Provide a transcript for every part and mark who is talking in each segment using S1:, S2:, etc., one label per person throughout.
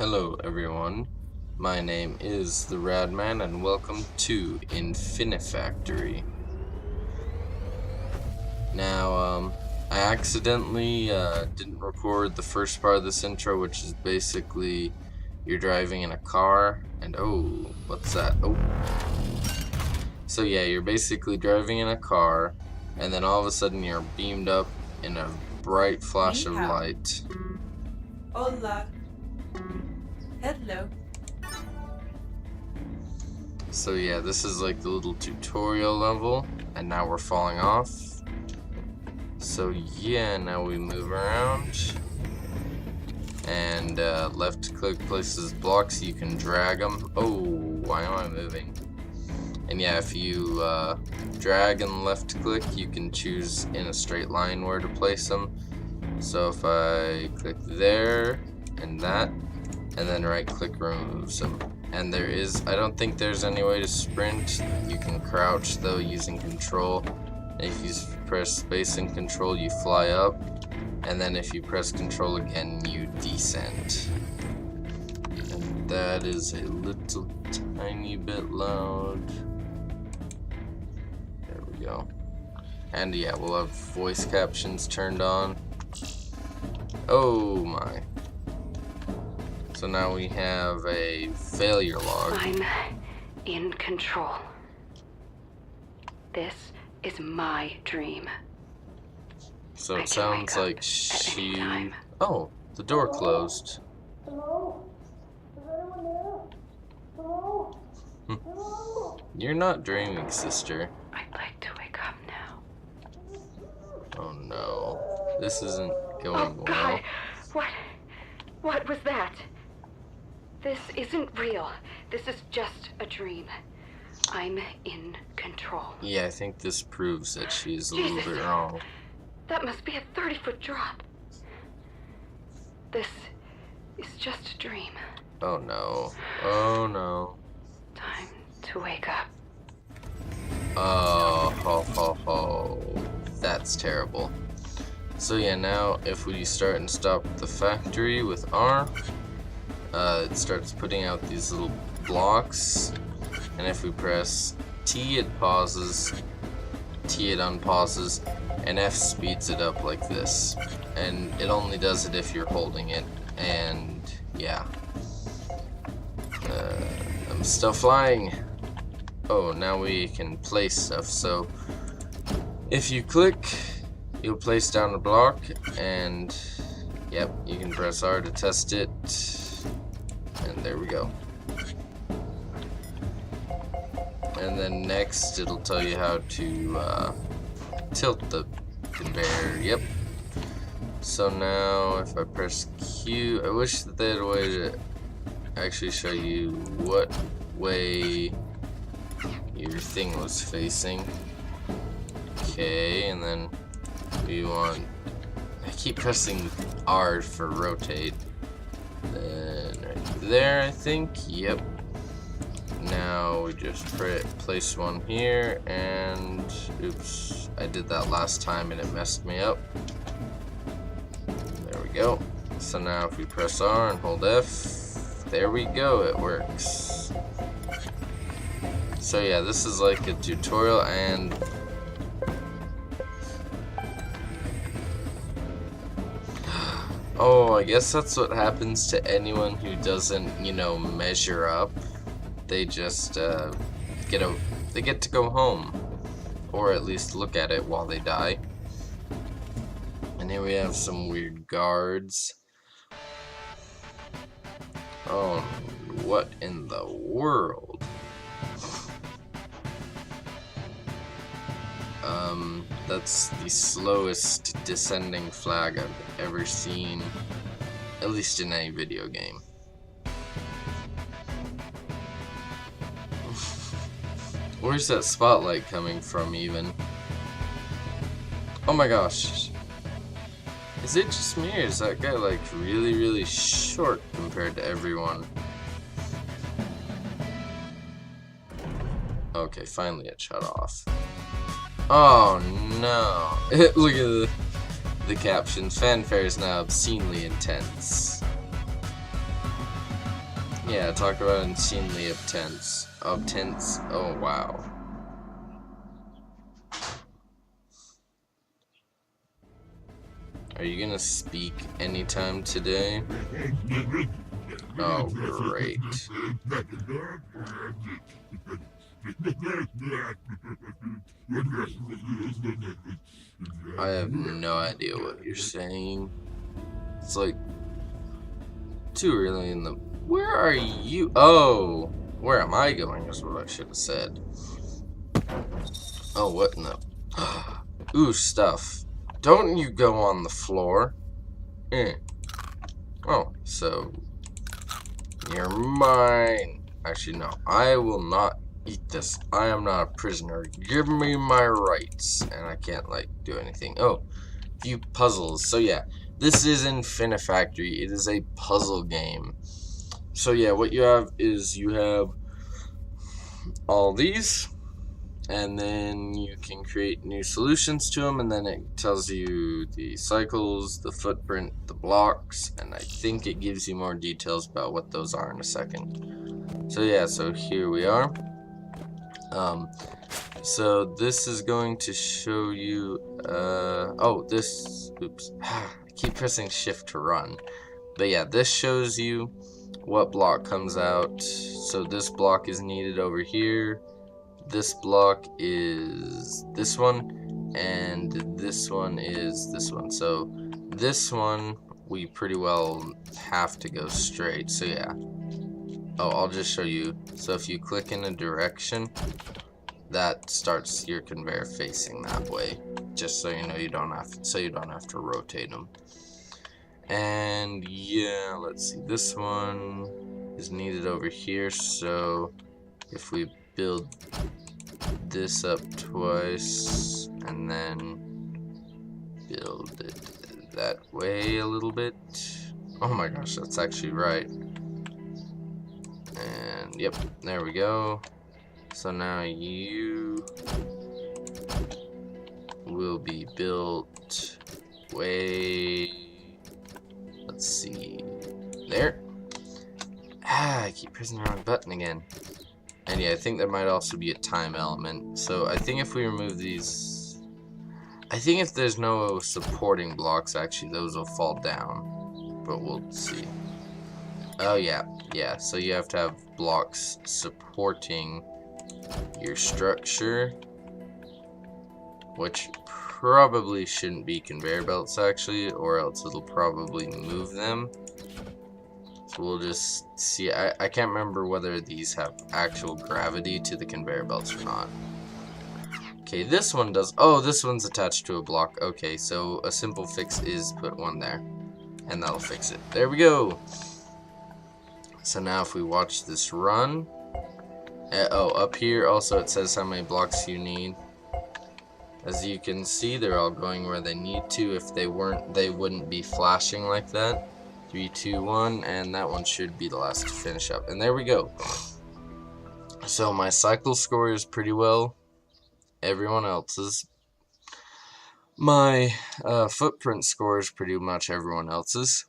S1: Hello everyone, my name is the Radman and welcome to Infinifactory. Now, I accidentally didn't record the first part of this intro, which is basically you're driving in a car and oh, what's that? Oh. So yeah, you're basically driving in a car and then all of a sudden you're beamed up in a bright flash of light.
S2: Hola. Hello.
S1: So yeah, this is like the little tutorial level, and now we're falling off. So yeah, now we move around, and left click places blocks, you can drag them. Oh, why am I moving? And yeah, if you drag and left click, you can choose in a straight line where to place them. So if I click there, and that, and then right click removes them. And there is, I don't think there's any way to sprint. You can crouch though using control. And if you press space and control, you fly up. And then if you press control again, you descend. And that is a little tiny bit loud. There we go. And yeah, we'll have voice captions turned on. Oh my. So now we have a failure log.
S3: I'm in control. This is my dream.
S1: So it sounds like she... Oh, the door closed.
S4: Hello? Is anyone there? Hello? Hello?
S1: You're not dreaming, sister.
S3: I'd like to wake up now.
S1: Oh no. This isn't going
S3: Oh
S1: well.
S3: God! What was that? This isn't real. This is just a dream. I'm in control.
S1: Yeah, I think this proves that she's a
S3: Jesus.
S1: little bit wrong.
S3: That must be a 30-foot drop. This is just a dream.
S1: Oh no. Oh no.
S3: Time to wake up.
S1: Oh, ho ho ho. That's terrible. So yeah, now if we start and stop the factory with R, it starts putting out these little blocks, and if we press T it pauses, T it unpauses, and F speeds it up like this. And it only does it if you're holding it, and yeah. I'm still flying. Oh, now we can place stuff, so if you click, you'll place down a block, and yep, you can press R to test it. And there we go. And then next it'll tell you how to tilt the bear. Yep. So now if I press Q, I wish that they had a way to actually show you what way your thing was facing. Okay, and then we want, I keep pressing R for rotate. Then right there, I think. Yep. Now we just place one here, and oops, I did that last time and it messed me up. There we go. So now if we press R and hold F, there we go, it works. So yeah, this is like a tutorial, and oh, I guess that's what happens to anyone who doesn't, you know, measure up. They just they get to go home, or at least look at it while they die. And here we have some weird guards. Oh, what in the world? That's the slowest descending flag I've ever seen, at least in any video game. Where's that spotlight coming from even? Oh my gosh. Is it just me, or is that guy like really short compared to everyone? Okay, finally it shut off. Oh no. Look at the caption. Fanfare is now obscenely intense. Yeah, talk about insanely obtense. Obtense. Oh, wow. Are you gonna speak anytime today? Oh, great. I have no idea what you're saying. It's like too early in the... Where are you? Oh, where am I going is what I should have said. Oh, what in the... Ooh, stuff. Don't you go on the floor. Oh, so... You're mine. Actually, no. I will not eat this. I am not a prisoner. Give me my rights. And I can't, like, do anything. Oh, few puzzles. So, yeah. This is Infinifactory. It is a puzzle game. So, yeah, what you have is you have all these. And then you can create new solutions to them, and then it tells you the cycles, the footprint, the blocks, and I think it gives you more details about what those are in a second. So yeah, so here we are. So this is going to show you, oops, I keep pressing shift to run. But yeah, this shows you what block comes out. So this block is needed over here. This block is this one, and this one is this one. So this one we pretty well have to go straight. So yeah. Oh, I'll just show you. So if you click in a direction, that starts your conveyor facing that way. Just so you know, you don't have to rotate them. And yeah, let's see. This one is needed over here. So if we build this up twice and then build it that way a little bit. Oh my gosh, that's actually right. And yep, there we go. So now you will be built way, let's see, there. I keep pressing the wrong button again. And yeah, I think there might also be a time element. So I think if we remove these, I think if there's no supporting blocks, actually those will fall down. But we'll see. Oh yeah, yeah. So you have to have blocks supporting your structure, which probably shouldn't be conveyor belts actually, or else it'll probably move them. So we'll just see. I can't remember whether these have actual gravity to the conveyor belts or not. Okay, this one does. Oh, this one's attached to a block. Okay, so a simple fix is put one there, and that'll fix it. There we go. So now if we watch this run, oh, up here also it says how many blocks you need. As you can see, they're all going where they need to. If they weren't, they wouldn't be flashing like that. 3, 2, 1, and that one should be the last to finish up. And there we go. So my cycle score is pretty well everyone else's. My footprint score is pretty much everyone else's.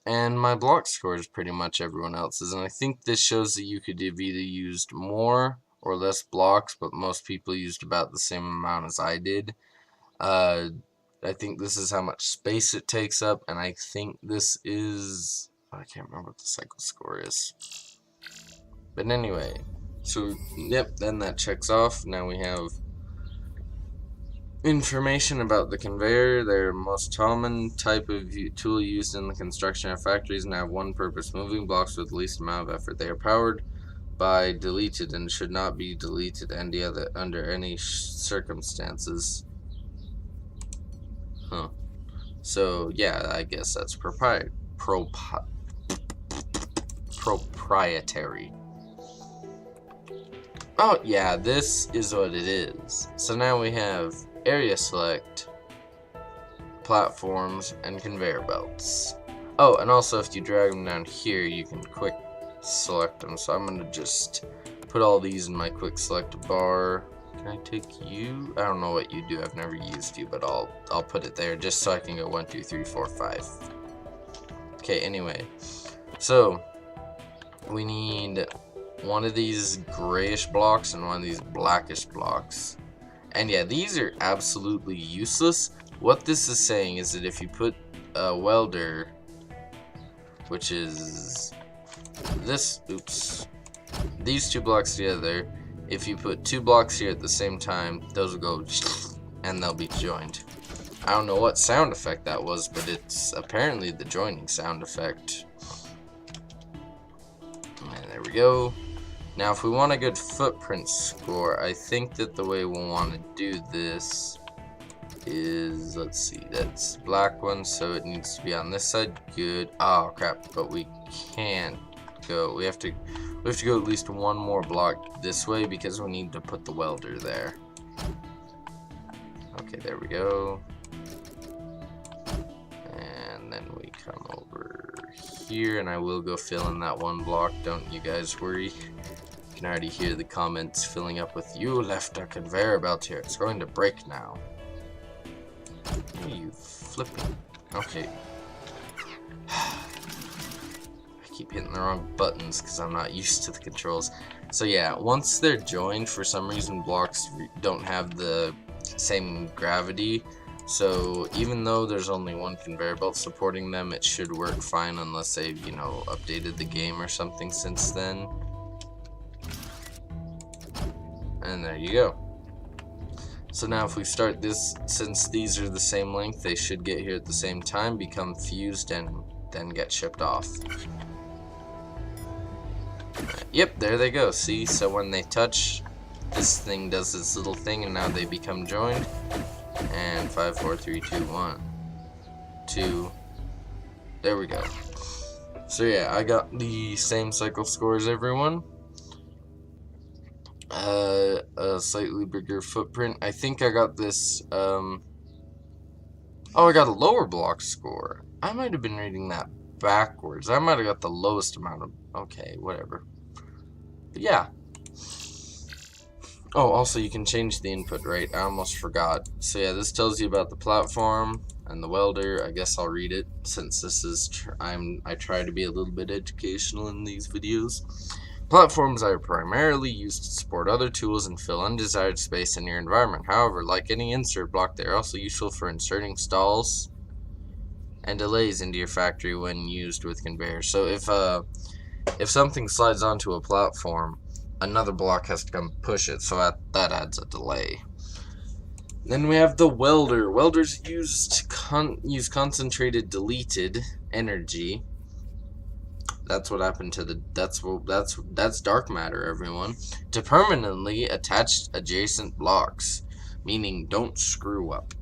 S1: And my block score is pretty much everyone else's. And I think this shows that you could have either used more or less blocks, but most people used about the same amount as I did. I think this is how much space it takes up, and I think this is... I can't remember what the cycle score is. But anyway, so, yep, then that checks off. Now we have information about the conveyor. Their most common type of tool used in the construction of factories and have one purpose: moving blocks with the least amount of effort. They are powered by deleted and should not be deleted under any circumstances. Huh. So yeah, I guess that's proprietary. Oh yeah, this is what it is. So now we have area select, platforms, and conveyor belts. Oh, and also if you drag them down here, you can quick select them. So I'm gonna just put all these in my quick select bar. Can I take you? I don't know what you do. I've never used you, but I'll put it there just so I can go 1, 2, 3, 4, 5. Okay. Anyway, so we need one of these grayish blocks and one of these blackish blocks. And yeah, these are absolutely useless. What this is saying is that if you put a welder, which is this, oops, these two blocks together, if you put two blocks here at the same time, those will go and they'll be joined. I don't know what sound effect that was, but it's apparently the joining sound effect. And there we go. Now if we want a good footprint score, I think that the way we'll want to do this is, let's see, that's black one, so it needs to be on this side. Good. Oh crap, but we can't go. We have to go at least one more block this way because we need to put the welder there. Okay, there we go. And then we come over here, and I will go fill in that one block, don't you guys worry. You can already hear the comments filling up with, "You left a conveyor belt here, it's going to break now." What are you flipping? Okay. I keep hitting the wrong buttons because I'm not used to the controls. So yeah, once they're joined, for some reason blocks don't have the same gravity. So even though there's only one conveyor belt supporting them, it should work fine unless they've, you know, updated the game or something since then. And there you go. So now if we start this, since these are the same length, they should get here at the same time, become fused, and then get shipped off. Yep, there they go. See, so when they touch, this thing does this little thing, and now they become joined. And 5, 4, 3, 2, 1, 2. There we go. So yeah, I got the same cycle score as everyone. A slightly bigger footprint. I think I got this, oh, I got a lower block score. I might have been reading that backwards. I might have got the lowest amount of, okay, whatever. But yeah. Oh, also you can change the input, right? I almost forgot. So yeah, this tells you about the platform and the welder. I guess I'll read it since this is, I try to be a little bit educational in these videos. Platforms are primarily used to support other tools and fill undesired space in your environment. However, like any insert block, they are also useful for inserting stalls and delays into your factory when used with conveyors. So if something slides onto a platform, another block has to come push it, so that adds a delay. Then we have the welder. Welders use concentrated deleted energy. That's what happened to the, that's dark matter, everyone, to permanently attach adjacent blocks, meaning don't screw up.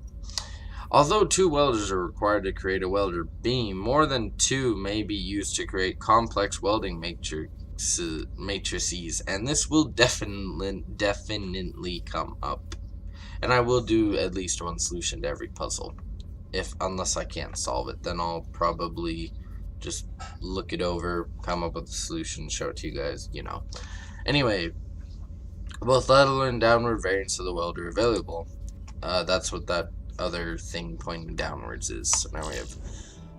S1: Although 2 welders are required to create a welder beam, more than 2 may be used to create complex welding matrices, and this will definitely come up. And I will do at least one solution to every puzzle. Unless I can't solve it, then I'll probably just look it over, come up with a solution, show it to you guys, you know. Anyway, both lateral and downward variants of the welder are available. That's what that other thing pointing downwards is. So now we have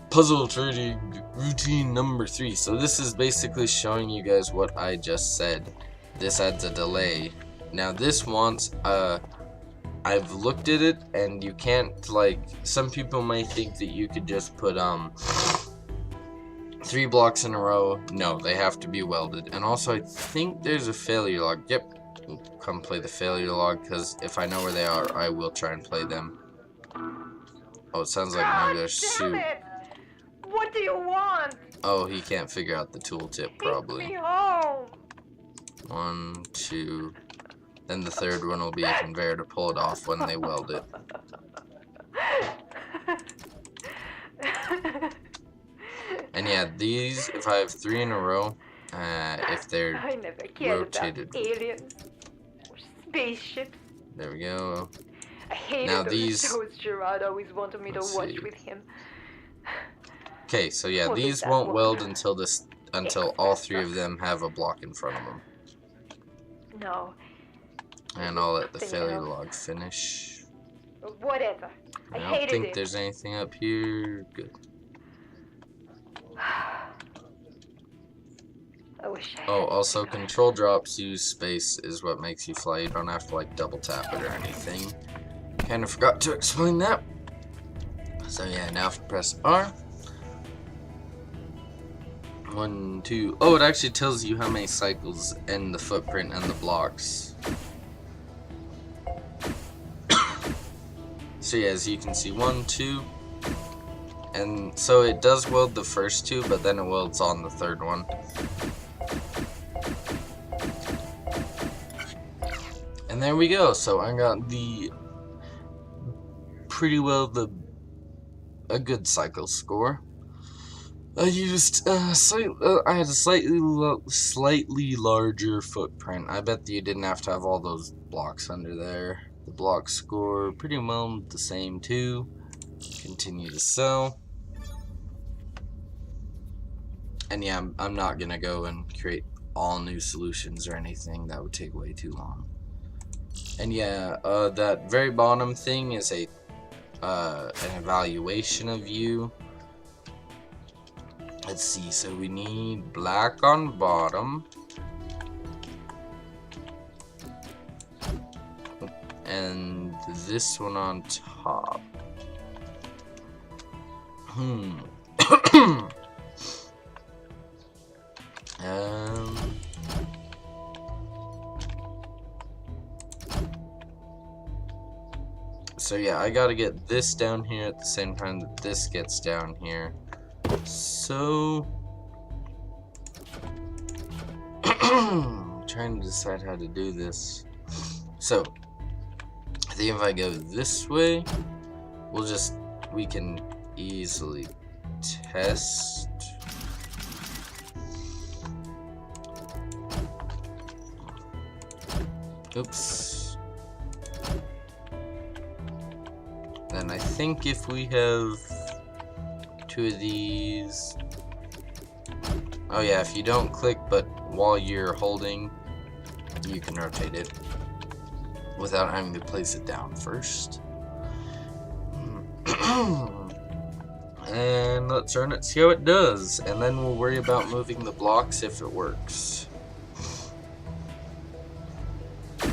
S1: puzzle trading routine number 3. So this is basically showing you guys what I just said. This adds a delay. Now this wants, I've looked at it, and you can't, like, some people may think that you could just put 3 blocks in a row. No, they have to be welded. And also I think there's a failure log. Yep, come play the failure log, because if I know where they are, I will try and play them. Oh, it sounds like maybe there's soup.
S3: What do you want?
S1: Oh, he can't figure out the tooltip, probably.
S3: Take me home.
S1: 1, 2. Then the third one will be a conveyor to pull it off when they weld it. And yeah, these, if I have 3 in a row, if they're
S3: I never cared
S1: rotated.
S3: about aliens or spaceships.
S1: There we go.
S3: I hated
S1: Now
S3: those
S1: these,
S3: shows Gerard always wanted me to watch with him.
S1: Okay, so yeah,
S3: What is
S1: these
S3: that
S1: won't
S3: one?
S1: weld until all 3 of them have a block in front of them.
S3: No.
S1: And I'll let the
S3: Something
S1: failure
S3: else.
S1: log finish.
S3: Whatever. I
S1: I don't
S3: hated
S1: think
S3: it.
S1: there's anything up here. Good.
S3: I wish I
S1: Oh,
S3: hadn't
S1: also
S3: forgotten.
S1: control drops use space is what makes you fly. You don't have to like double tap it or anything. Kind of forgot to explain that. So yeah, now if you press R. 1, 2. Oh, it actually tells you how many cycles and the footprint and the blocks. So yeah, as you can see, 1, 2. And so it does weld the first 2, but then it welds on the third one. And there we go. So I got the pretty well a good cycle score. I used I had a slightly larger footprint. I bet you didn't have to have all those blocks under there. The block score pretty well the same too. Continue to sell. And yeah, I'm not gonna go and create all new solutions or anything. That would take way too long. And yeah, that very bottom thing is an evaluation of you. Let's see, so we need black on bottom. And this one on top. So yeah, I gotta get this down here at the same time that this gets down here. So trying to decide how to do this. So I think if I go this way, we can easily test. Oops. Then I think if we have 2 of these. Oh yeah, if you don't click, but while you're holding, you can rotate it without having to place it down first. And let's run it, see how it does, and then we'll worry about moving the blocks if it works.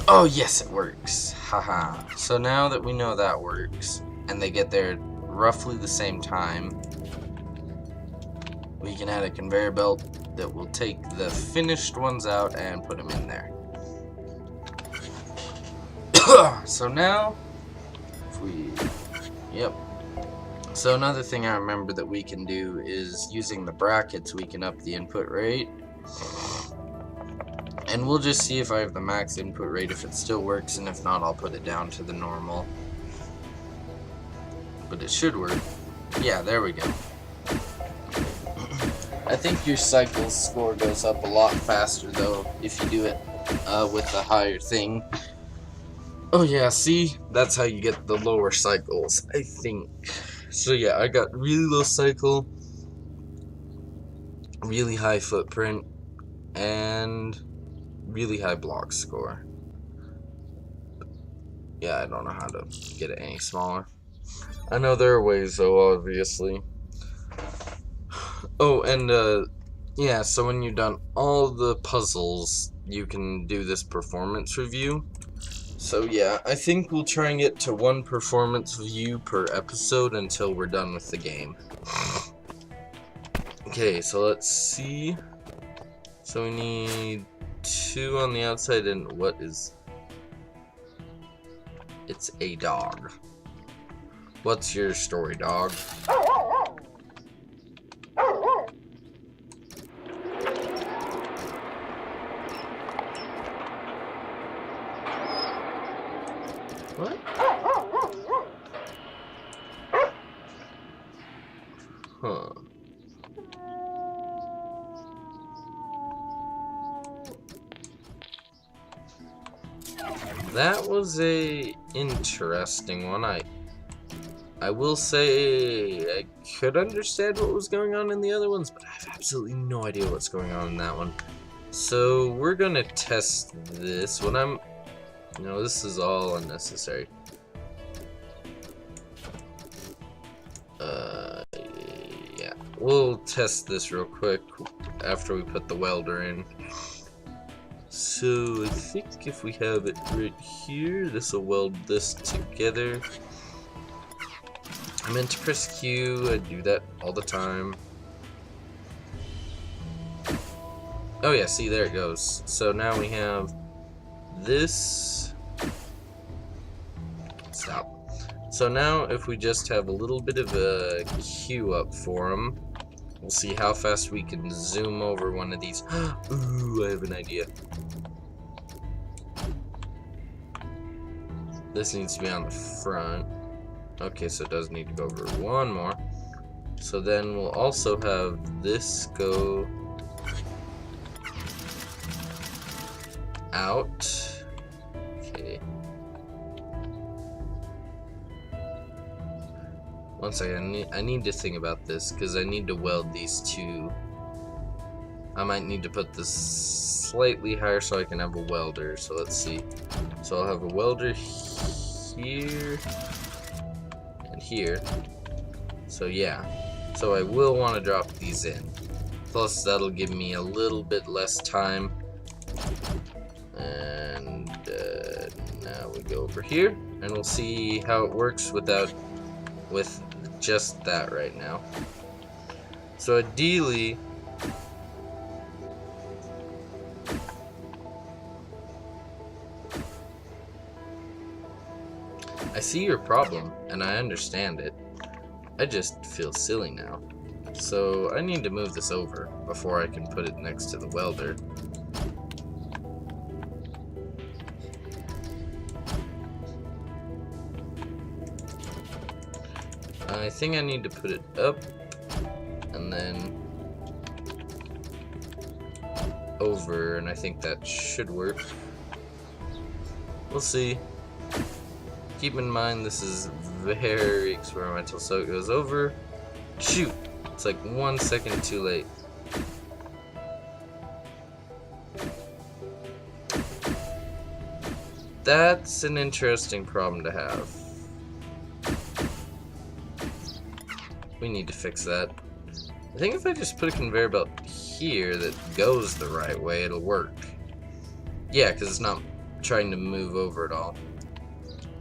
S1: Oh yes, it works. Haha. So now that we know that works, and they get there roughly the same time, we can add a conveyor belt that will take the finished ones out and put them in there. So now, yep. So another thing I remember that we can do is using the brackets, we can up the input rate. And we'll just see if I have the max input rate, if it still works, and if not, I'll put it down to the normal. But it should work. Yeah, there we go. I think your cycle score goes up a lot faster, though, if you do it with the higher thing. Oh yeah, see? That's how you get the lower cycles, I think. So yeah, I got really low cycle, really high footprint, and really high block score. Yeah, I don't know how to get it any smaller. I know there are ways though, obviously. Oh, and yeah, so when you've done all the puzzles, you can do this performance review. So yeah, I think we'll try and get to 1 performance view per episode until we're done with the game. Okay, so let's see. So we need 2 on the outside, and what is... It's a dog. What's your story, dog? What? Huh. That was a interesting one. I will say I could understand what was going on in the other ones, but I have absolutely no idea what's going on in that one. So we're gonna test this when this is all unnecessary. Yeah, we'll test this real quick. after we put the welder in. So I think if we have it right here, this will weld this together. I meant to press Q, I do that all the time. Oh yeah, see, there it goes. So now we have this. Stop. So now if we just have a little bit of a Q up for them, we'll see how fast we can zoom over one of these. Ooh, I have an idea. This needs to be on the front. Okay, so it does need to go over one more. So then we'll also have this go out. Okay. One second, I need to think about this because I need to weld these two. I might need to put this slightly higher so I can have a welder. So let's see. So I'll have a welder here and here. So yeah. So I will want to drop these in. Plus that'll give me a little bit less time. And now we go over here and we'll see how it works with just that right now. So ideally, I see your problem and I understand it. I just feel silly now. So I need to move this over before I can put it next to the welder. I think I need to put it up and then over, and I think that should work. We'll see. Keep in mind this is very experimental, so it goes over. Shoot! It's like 1 second too late. That's an interesting problem to have. We need to fix that. I think if I just put a conveyor belt here that goes the right way, it'll work. Yeah, because it's not trying to move over at all.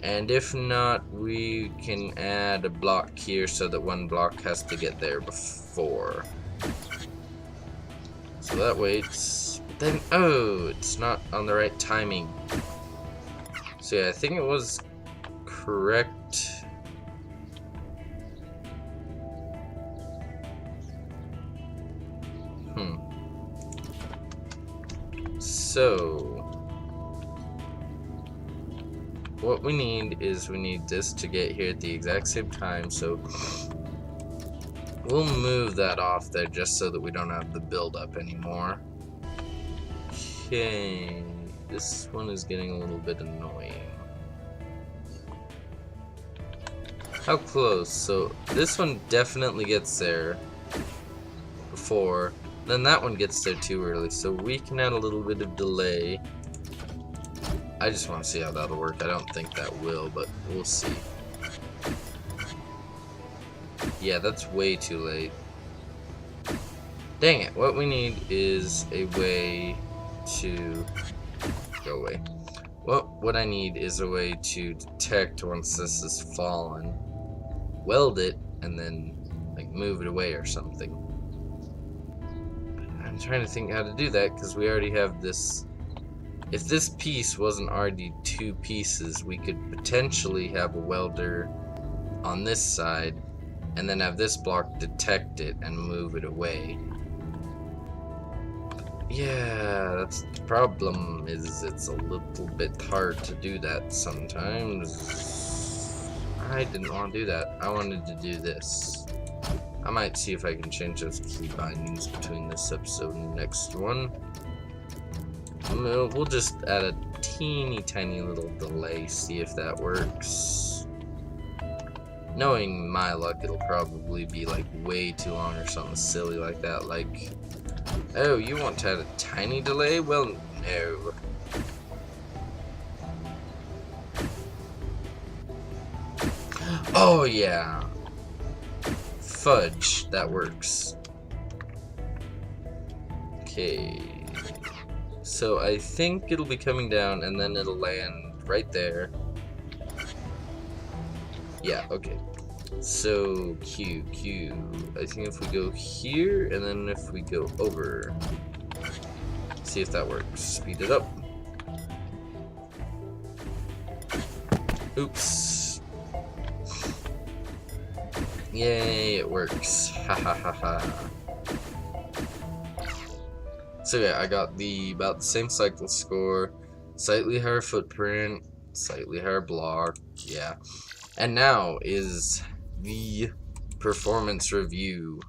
S1: And if not, we can add a block here so that one block has to get there before. So that waits. Then, oh, it's not on the right timing. So yeah, I think it was correct. So what we need is we need this to get here at the exact same time, so we'll move that off there just so that we don't have the build-up anymore. Okay, this one is getting a little bit annoying. How close? So this one definitely gets there before, then that one gets there too early, so we can add a little bit of delay. I just want to see how that'll work. I don't think that will, but we'll see. Yeah, that's way too late. Dang it, what we need is a way to go away. What I need is a way to detect once this is fallen, weld it, and then like move it away or something. I'm trying to think how to do that because we already have this. If this piece wasn't already two pieces, we could potentially have a welder on this side and then have this block detect it and move it away. Yeah, that's the problem, is it's a little bit hard to do that sometimes. I didn't want to do that. I wanted to do this. I might see if I can change those key bindings between this episode and the next one. We'll just add a teeny tiny little delay, see if that works. Knowing my luck, it'll probably be like way too long or something silly like that. Like, oh, you want to add a tiny delay? Well, no. Oh yeah. Fudge, that works. Okay. So I think it'll be coming down and then it'll land right there. Yeah, okay. So Q. I think if we go here and then if we go over. See if that works. Speed it up. Oops. Yay, it works. Ha ha ha ha. So yeah, I got about the same cycle score, slightly higher footprint, slightly higher block, yeah. And now is the performance review.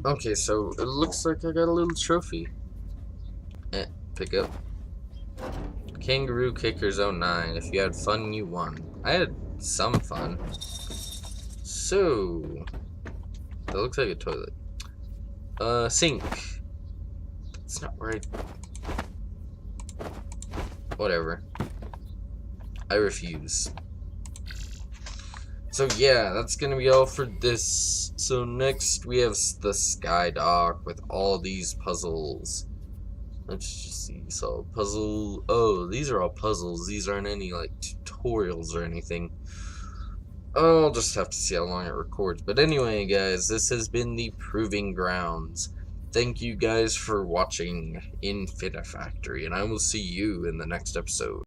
S1: Okay, so it looks like I got a little trophy. Pick up. Kangaroo Kickers 09. If you had fun, you won. I had some fun. So, that looks like a toilet. Sink. It's not right. Whatever. I refuse. So yeah, that's gonna be all for this. So next we have the Sky Dock with all these puzzles. Let's just see. So puzzle. Oh, these are all puzzles. These aren't any like tutorials or anything. I'll just have to see how long it records. But anyway, guys, this has been the Proving Grounds. Thank you guys for watching Infinifactory, and I will see you in the next episode.